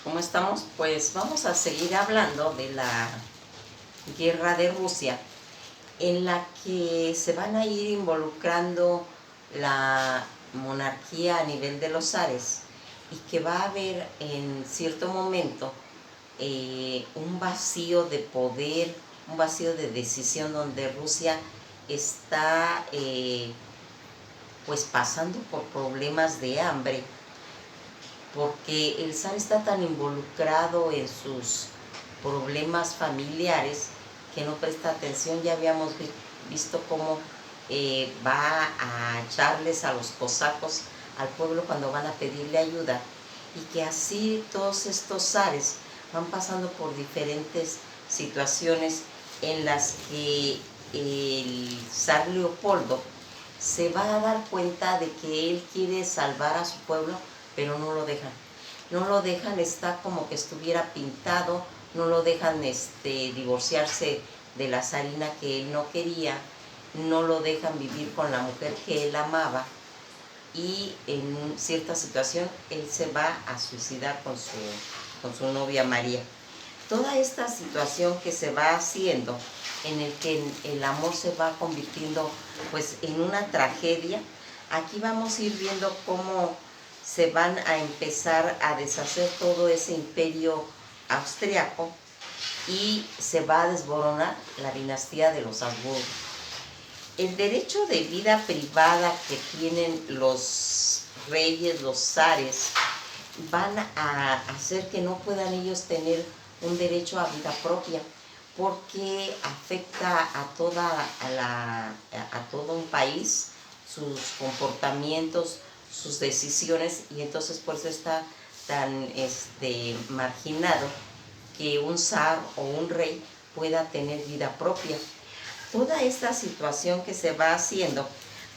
¿Cómo estamos? Pues vamos a seguir hablando de la guerra de Rusia, en la que se van a ir involucrando la monarquía a nivel de los zares y que va a haber en cierto momento un vacío de poder, un vacío de decisión donde Rusia está pues pasando por problemas de hambre, porque el zar está tan involucrado en sus problemas familiares que no presta atención. Ya habíamos visto cómo va a echarles a los cosacos al pueblo cuando van a pedirle ayuda, y que así todos estos zares van pasando por diferentes situaciones en las que el zar Leopoldo se va a dar cuenta de que él quiere salvar a su pueblo, pero no lo dejan. No lo dejan, está como que estuviera pintado, no lo dejan divorciarse de la zarina que él no quería, no lo dejan vivir con la mujer que él amaba, y en cierta situación él se va a suicidar con su novia María. Toda esta situación que se va haciendo, en el que el amor se va convirtiendo pues en una tragedia, aquí vamos a ir viendo cómo se van a empezar a deshacer todo ese imperio austriaco y se va a desboronar la dinastía de los Habsburgo. El derecho de vida privada que tienen los reyes, los zares, van a hacer que no puedan ellos tener un derecho a vida propia, porque afecta a todo un país, sus comportamientos, sus decisiones, y entonces por eso está tan marginado que un zar o un rey pueda tener vida propia. Toda esta situación que se va haciendo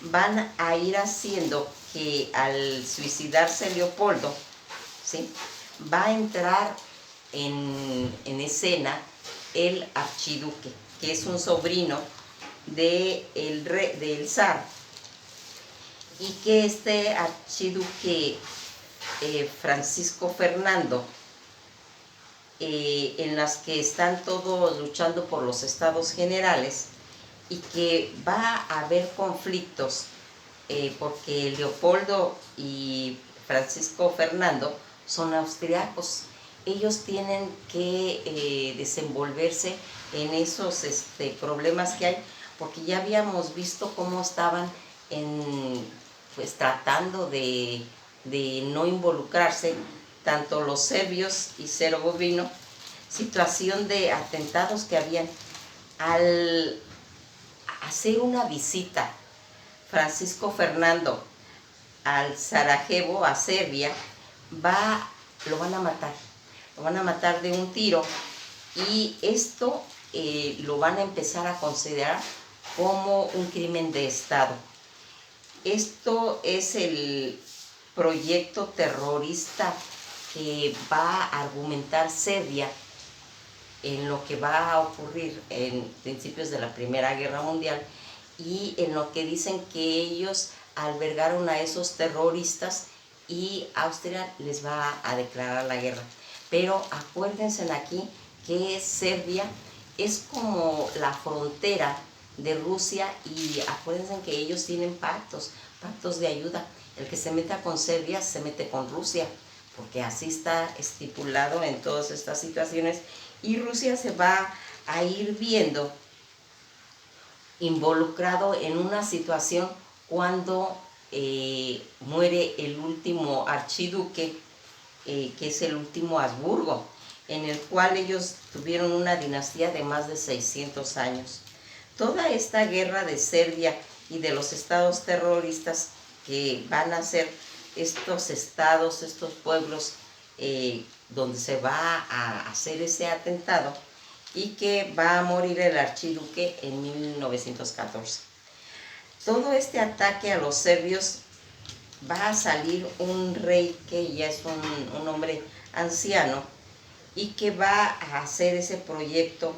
van a ir haciendo que al suicidarse Leopoldo, ¿sí?, va a entrar en escena el archiduque, que es un sobrino del zar, y que este archiduque Francisco Fernando, en las que están todos luchando por los estados generales, y que va a haber conflictos porque Leopoldo y Francisco Fernando son austriacos. Ellos tienen que desenvolverse en esos problemas que hay, porque ya habíamos visto cómo estaban pues tratando de no involucrarse tanto los serbios y serbovino, situación de atentados que habían. Al hacer una visita Francisco Fernando al Sarajevo, a Serbia, lo van a matar de un tiro, y esto lo van a empezar a considerar como un crimen de Estado. Esto es el proyecto terrorista que va a argumentar Serbia en lo que va a ocurrir en principios de la Primera Guerra Mundial, y en lo que dicen que ellos albergaron a esos terroristas y Austria les va a declarar la guerra. Pero acuérdense aquí que Serbia es como la frontera de Rusia, y acuérdense que ellos tienen pactos de ayuda. El que se meta con Serbia se mete con Rusia, porque así está estipulado en todas estas situaciones, y Rusia se va a ir viendo involucrado en una situación cuando muere el último archiduque, que es el último Habsburgo, en el cual ellos tuvieron una dinastía de más de 600 años. Toda esta guerra de Serbia y de los estados terroristas que van a ser estos estados, estos pueblos donde se va a hacer ese atentado, y que va a morir el archiduque en 1914. Todo este ataque a los serbios, va a salir un rey que ya es un hombre anciano, y que va a hacer ese proyecto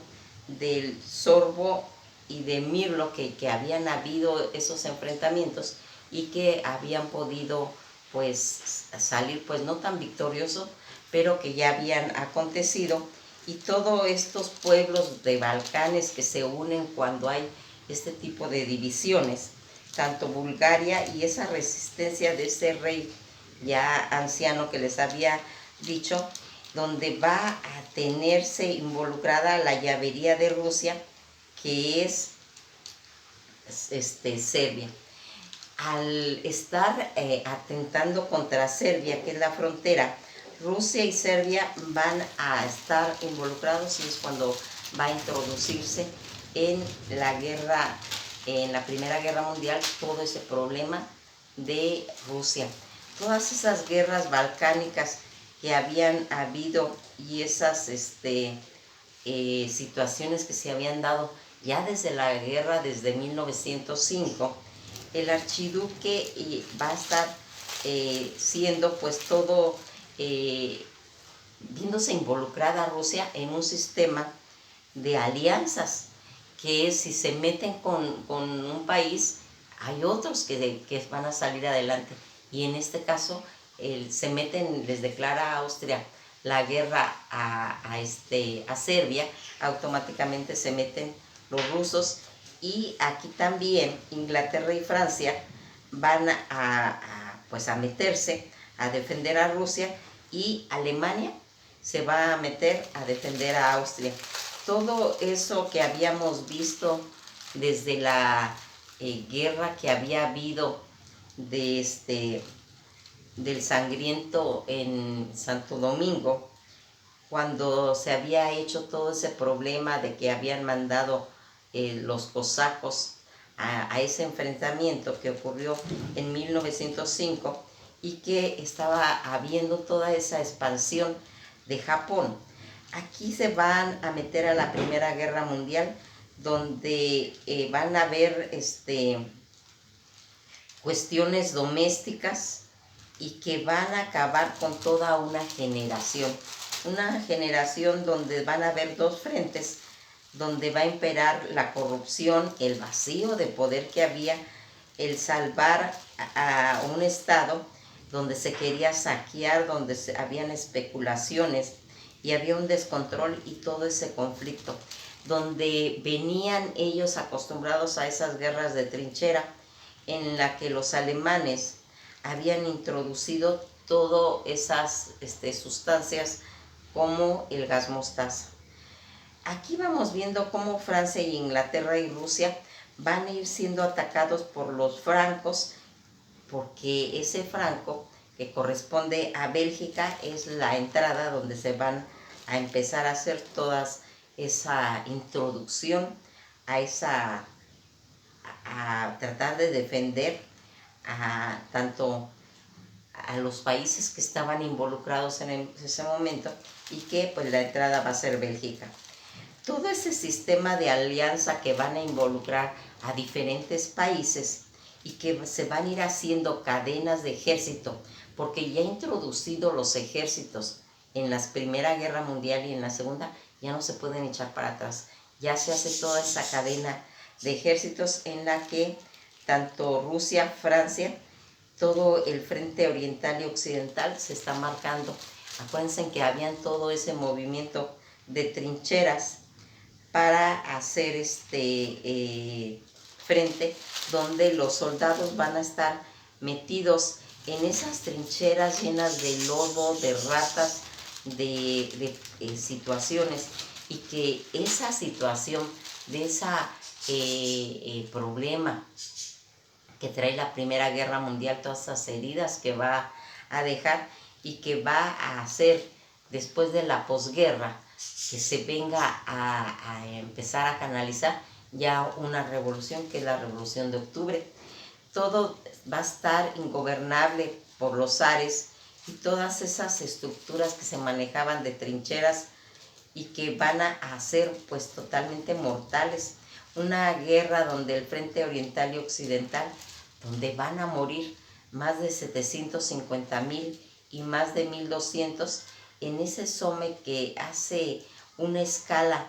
del Sorbo y de Mirlo, que habían habido esos enfrentamientos y que habían podido pues salir pues no tan victorioso, pero que ya habían acontecido, y todos estos pueblos de Balcanes que se unen cuando hay este tipo de divisiones, tanto Bulgaria y esa resistencia de ese rey ya anciano que les había dicho, donde va a tenerse involucrada la llavería de Rusia, que es Serbia. Al estar atentando contra Serbia, que es la frontera, Rusia y Serbia van a estar involucrados, y es cuando va a introducirse en la guerra, en la Primera Guerra Mundial, todo ese problema de Rusia. Todas esas guerras balcánicas que habían habido y esas situaciones que se habían dado ya desde la guerra, desde 1905, el archiduque va a estar siendo pues todo, viéndose involucrada Rusia en un sistema de alianzas, que es, si se meten con un país, hay otros que van a salir adelante, y en este caso se meten, les declara a Austria la guerra a Serbia, automáticamente se meten los rusos, y aquí también Inglaterra y Francia van pues a meterse a defender a Rusia, y Alemania se va a meter a defender a Austria. Todo eso que habíamos visto desde la guerra que había habido del Sangriento en Santo Domingo, cuando se había hecho todo ese problema de que habían mandado los cosacos a ese enfrentamiento que ocurrió en 1905, y que estaba habiendo toda esa expansión de Japón. Aquí se van a meter a la Primera Guerra Mundial, donde van a haber cuestiones domésticas, y que van a acabar con toda una generación donde van a haber dos frentes, donde va a imperar la corrupción, el vacío de poder que había, el salvar a un estado donde se quería saquear, donde habían especulaciones y había un descontrol, y todo ese conflicto, donde venían ellos acostumbrados a esas guerras de trinchera, en la que los alemanes habían introducido todas esas sustancias como el gas mostaza. Aquí vamos viendo cómo Francia y Inglaterra y Rusia van a ir siendo atacados por los francos, porque ese franco que corresponde a Bélgica es la entrada donde se van a empezar a hacer toda esa introducción a tratar de defender tanto a los países que estaban involucrados en ese momento, y que pues la entrada va a ser Bélgica. Todo ese sistema de alianza que van a involucrar a diferentes países, y que se van a ir haciendo cadenas de ejército, porque ya introducido los ejércitos en la Primera Guerra Mundial y en la Segunda, ya no se pueden echar para atrás. Ya se hace toda esa cadena de ejércitos en la que tanto Rusia, Francia, todo el frente oriental y occidental se está marcando. Acuérdense que habían todo ese movimiento de trincheras para hacer frente, donde los soldados van a estar metidos en esas trincheras llenas de lodo, de ratas, de situaciones, y que esa situación de ese problema que trae la Primera Guerra Mundial, todas esas heridas que va a dejar, y que va a hacer después de la posguerra, que se venga a empezar a canalizar ya una revolución, que es la Revolución de Octubre. Todo va a estar ingobernable por los zares y todas esas estructuras que se manejaban de trincheras, y que van a ser pues totalmente mortales. Una guerra donde el frente oriental y occidental, donde van a morir más de 750,000 y más de 1,200 en ese SOME, que hace una escala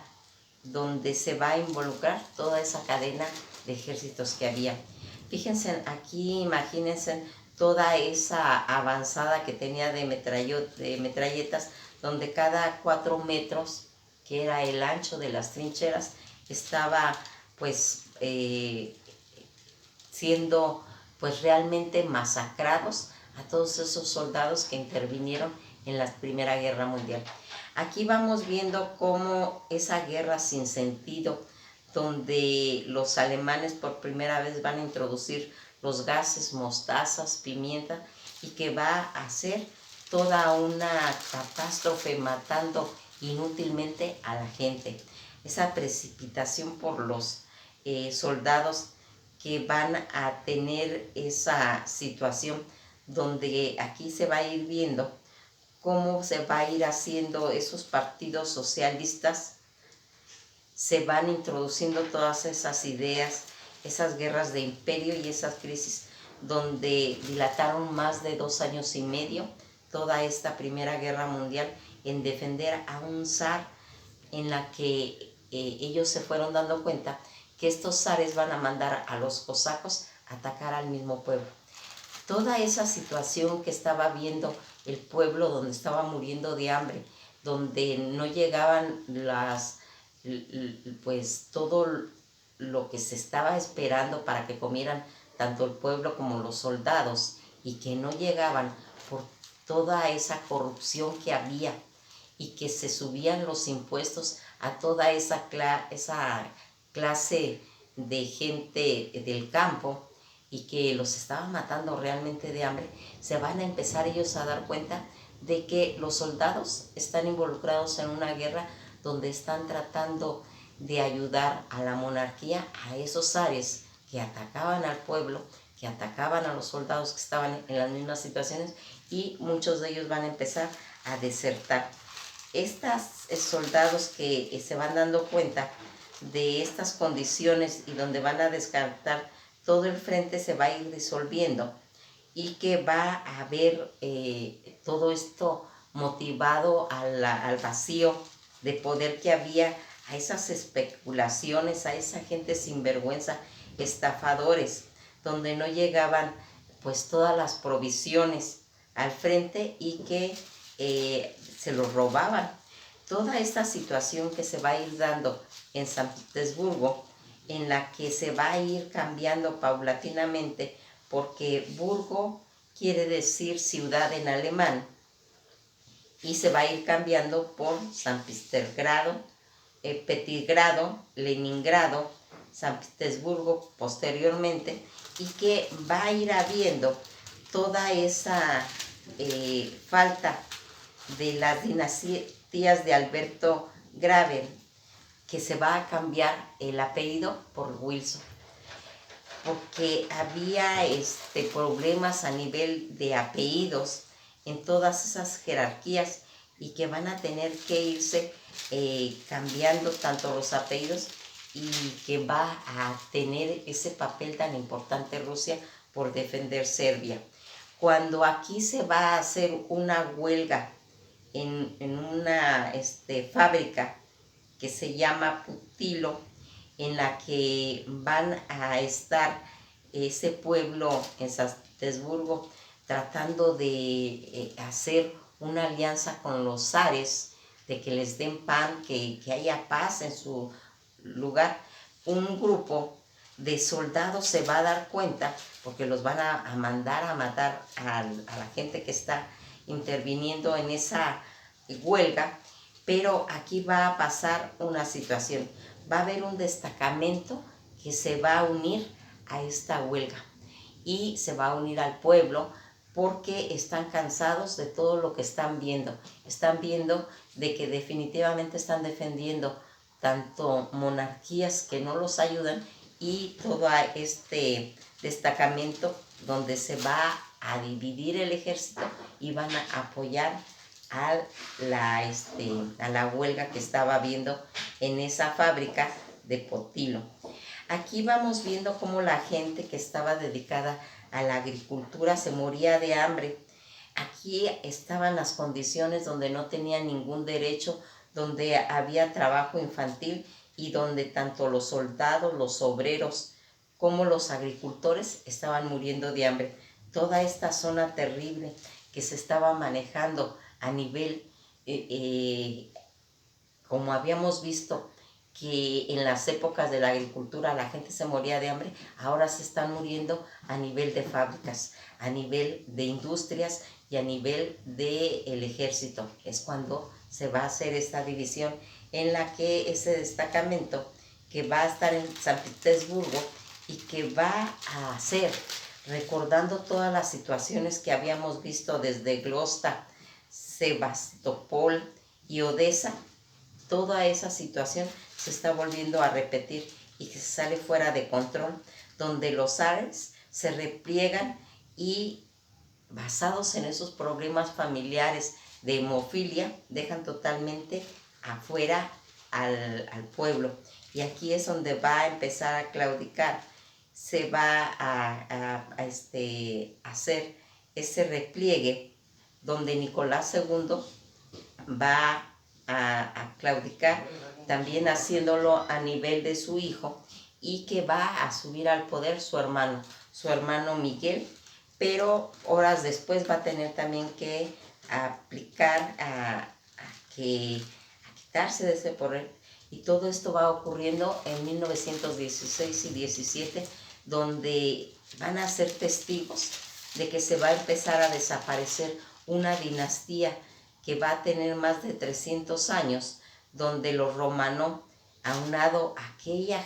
donde se va a involucrar toda esa cadena de ejércitos que había. Fíjense aquí, imagínense toda esa avanzada que tenía de metralletas, donde cada 4 metros, que era el ancho de las trincheras, estaba pues siendo pues realmente masacrados a todos esos soldados que intervinieron en la Primera Guerra Mundial. Aquí vamos viendo cómo esa guerra sin sentido, donde los alemanes por primera vez van a introducir los gases, mostazas, pimienta, y que va a ser toda una catástrofe matando inútilmente a la gente. Esa precipitación por los soldados que van a tener esa situación, donde aquí se va a ir viendo cómo se va a ir haciendo esos partidos socialistas, se van introduciendo todas esas ideas, esas guerras de imperio y esas crisis, donde dilataron más de 2 años y medio toda esta Primera Guerra Mundial en defender a un zar, en la que ellos se fueron dando cuenta que estos zares van a mandar a los cosacos a atacar al mismo pueblo. Toda esa situación que estaba viendo el pueblo, donde estaba muriendo de hambre, donde no llegaban pues todo lo que se estaba esperando para que comieran tanto el pueblo como los soldados, y que no llegaban por toda esa corrupción que había, y que se subían los impuestos a toda esa clase de gente del campo, y que los estaban matando realmente de hambre. Se van a empezar ellos a dar cuenta de que los soldados están involucrados en una guerra donde están tratando de ayudar a la monarquía, a esos zares que atacaban al pueblo, que atacaban a los soldados que estaban en las mismas situaciones, y muchos de ellos van a empezar a desertar. Estos soldados que se van dando cuenta de estas condiciones, y donde van a descartar todo el frente, se va a ir disolviendo, y que va a haber todo esto motivado al vacío de poder que había, a esas especulaciones, a esa gente sinvergüenza, estafadores, donde no llegaban pues todas las provisiones al frente, y que se los robaban. Toda esta situación que se va a ir dando en San Petersburgo, en la que se va a ir cambiando paulatinamente, porque Burgo quiere decir ciudad en alemán, y se va a ir cambiando por San Petersgrado, Petrogrado, Leningrado, San Petersburgo posteriormente, y que va a ir habiendo toda esa falta de las dinastías de Alberto Graven, que se va a cambiar el apellido por Wilson, porque había problemas a nivel de apellidos en todas esas jerarquías, y que van a tener que irse cambiando tanto los apellidos, y que va a tener ese papel tan importante Rusia por defender Serbia. Cuando aquí se va a hacer una huelga en una fábrica que se llama Putilo, en la que van a estar ese pueblo en San Petersburgo tratando de hacer una alianza con los zares, de que les den pan, que haya paz en su lugar. Un grupo de soldados se va a dar cuenta, porque los van a mandar a matar a la gente que está interviniendo en esa huelga. Pero aquí va a pasar una situación, va a haber un destacamento que se va a unir a esta huelga, y se va a unir al pueblo, porque están cansados de todo lo que están viendo de que definitivamente están defendiendo tanto monarquías que no los ayudan, y todo este destacamento donde se va a dividir el ejército, y van a apoyar a la huelga que estaba habiendo en esa fábrica de Potilo. Aquí vamos viendo cómo la gente que estaba dedicada a la agricultura se moría de hambre. Aquí estaban las condiciones donde no tenían ningún derecho, donde había trabajo infantil, y donde tanto los soldados, los obreros, como los agricultores estaban muriendo de hambre. toda esta zona terrible que se estaba manejando a nivel, como habíamos visto, que en las épocas de la agricultura la gente se moría de hambre, ahora se están muriendo a nivel de fábricas, a nivel de industrias y a nivel del ejército. Es cuando se va a hacer esta división en la que ese destacamento que va a estar en San Petersburgo y que va a hacer, recordando todas las situaciones que habíamos visto desde Glusta, Sebastopol y Odessa, toda esa situación se está volviendo a repetir y que se sale fuera de control, donde los zares se repliegan y, basados en esos problemas familiares de hemofilia, dejan totalmente afuera al pueblo. Y aquí es donde va a empezar a claudicar, se va a hacer ese repliegue, donde Nicolás II va a claudicar, también haciéndolo a nivel de su hijo, y que va a subir al poder su hermano Miguel, pero horas después va a tener también que aplicar a quitarse de ese poder. Y todo esto va ocurriendo en 1916 y 17, donde van a ser testigos de que se va a empezar a desaparecer una dinastía que va a tener más de 300 años, donde los Romanov, aunado a aquellas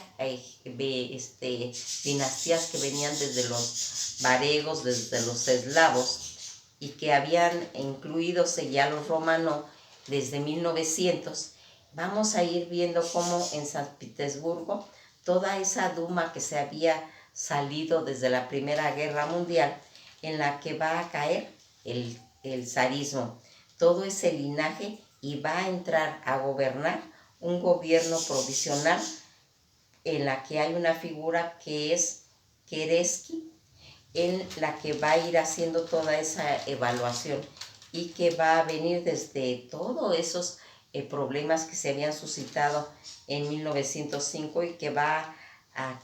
dinastías que venían desde los varegos, desde los eslavos, y que habían incluídose ya los Romanov desde 1900, vamos a ir viendo cómo en San Petersburgo toda esa Duma que se había salido desde la Primera Guerra Mundial, en la que va a caer el zarismo, todo ese linaje, y va a entrar a gobernar un gobierno provisional en la que hay una figura que es Kerensky, en la que va a ir haciendo toda esa evaluación y que va a venir desde todos esos problemas que se habían suscitado en 1905 y que va a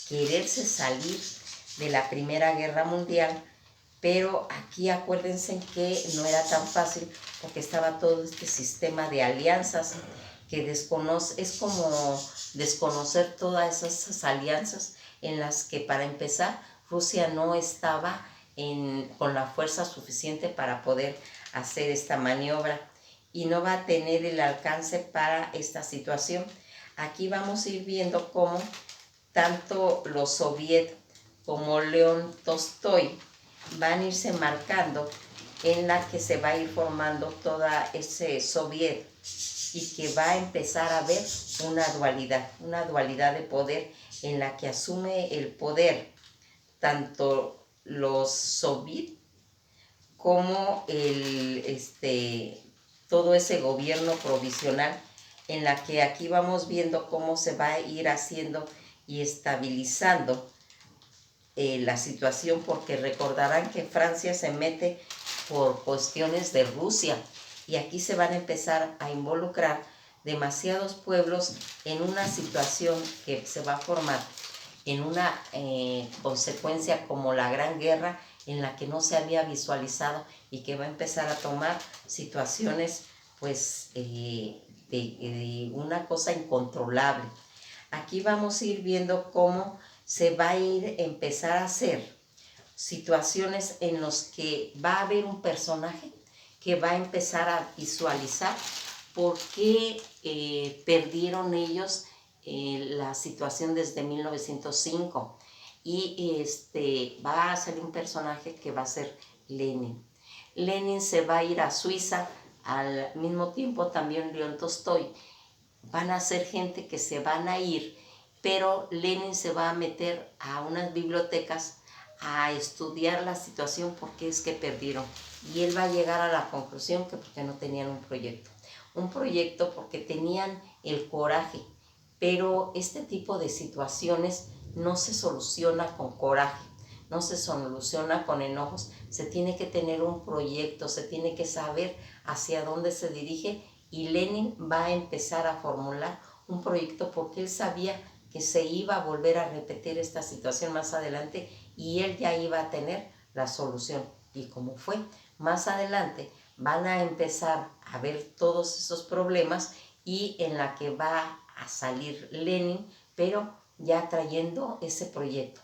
quererse salir de la Primera Guerra Mundial. Pero aquí acuérdense que no era tan fácil porque estaba todo este sistema de alianzas que es como desconocer todas esas alianzas en las que, para empezar, Rusia no estaba con la fuerza suficiente para poder hacer esta maniobra y no va a tener el alcance para esta situación. Aquí vamos a ir viendo cómo tanto los soviets como León Tolstoy van a irse marcando, en la que se va a ir formando toda ese soviet y que va a empezar a haber una dualidad de poder en la que asume el poder tanto los soviets como todo ese gobierno provisional, en la que aquí vamos viendo cómo se va a ir haciendo y estabilizando la situación, porque recordarán que Francia se mete por cuestiones de Rusia y aquí se van a empezar a involucrar demasiados pueblos en una situación que se va a formar en una consecuencia como la Gran Guerra, en la que no se había visualizado y que va a empezar a tomar situaciones pues de una cosa incontrolable. Aquí vamos a ir viendo cómo se va a empezar a hacer situaciones en las que va a haber un personaje que va a empezar a visualizar por qué perdieron ellos la situación desde 1905. Y va a ser un personaje que va a ser Lenin. Lenin se va a ir a Suiza, al mismo tiempo también León Tolstoy. Van a ser gente que se van a ir, pero Lenin se va a meter a unas bibliotecas a estudiar la situación, porque es que perdieron. Y él va a llegar a la conclusión que porque no tenían un proyecto. Un proyecto porque tenían el coraje, pero este tipo de situaciones no se soluciona con coraje, no se soluciona con enojos. Se tiene que tener un proyecto, se tiene que saber hacia dónde se dirige, y Lenin va a empezar a formular un proyecto porque él sabía que se iba a volver a repetir esta situación más adelante y él ya iba a tener la solución. Y como fue, más adelante van a empezar a ver todos esos problemas y en la que va a salir Lenin, pero ya trayendo ese proyecto,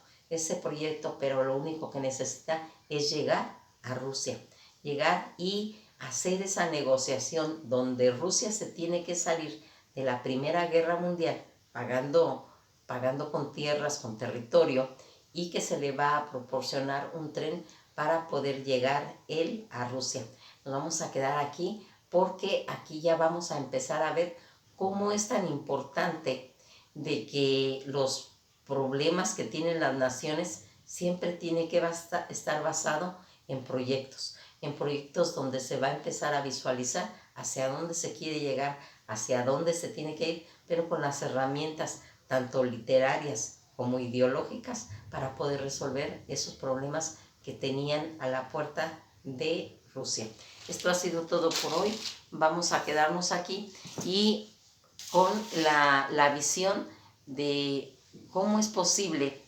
pero lo único que necesita es llegar a Rusia, llegar y hacer esa negociación donde Rusia se tiene que salir de la Primera Guerra Mundial pagando con tierras, con territorio, y que se le va a proporcionar un tren para poder llegar él a Rusia. Nos vamos a quedar aquí porque aquí ya vamos a empezar a ver cómo es tan importante de que los problemas que tienen las naciones siempre tiene que estar basado en proyectos donde se va a empezar a visualizar hacia dónde se quiere llegar, hacia dónde se tiene que ir, pero con las herramientas tanto literarias como ideológicas para poder resolver esos problemas que tenían a la puerta de Rusia. Esto ha sido todo por hoy. Vamos a quedarnos aquí y con la visión de cómo es posible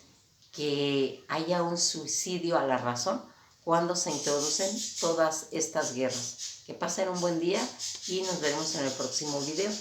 que haya un suicidio a la razón cuando se introducen todas estas guerras. Que pasen un buen día y nos veremos en el próximo video.